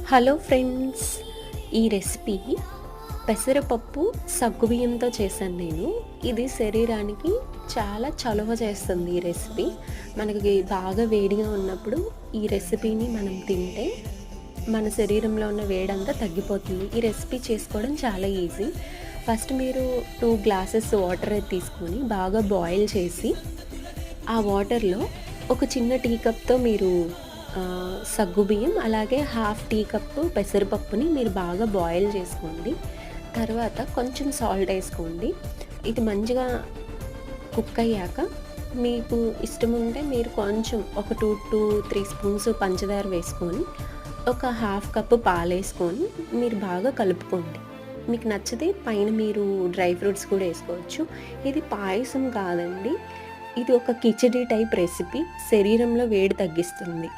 Hello friends, ఈ recipe పెసరపప్పు సగ్గుబియ్యంతో చేశాను నేను. ఇది శరీరానికి చాలా చలువ చేస్తుంది. ఈ రెసిపీ మనకి బాగా వేడిగా ఉన్నప్పుడు ఈ రెసిపీని మనం తింటే మన శరీరంలో ఉన్న వేడంతా తగ్గిపోతుంది. ఈ రెసిపీ చేసుకోవడం చాలా ఈజీ. ఫస్ట్ మీరు 2 గ్లాసెస్ వాటర్ తీసుకొని బాగా బాయిల్ చేసి ఆ వాటర్లో ఒక చిన్న టీ కప్తో మీరు సగ్గుబియ్యం అలాగే హాఫ్ టీ కప్పు పెసరపప్పుని మీరు బాగా బాయిల్ చేసుకోండి. తర్వాత కొంచెం సాల్ట్ వేసుకోండి. ఇది మంచిగా కుక్ అయ్యాక మీకు ఇష్టం ఉంటే మీరు కొంచెం ఒక 2-3 స్పూన్స్ పంచదార వేసుకొని ఒక హాఫ్ కప్పు పాలు వేసుకొని మీరు బాగా కలుపుకోండి. మీకు నచ్చితే పైన మీరు డ్రై ఫ్రూట్స్ కూడా వేసుకోవచ్చు. ఇది పాయసం కాదండి, ఇది ఒక కిచడీ టైప్ రెసిపీ. శరీరంలో వేడి తగ్గిస్తుంది.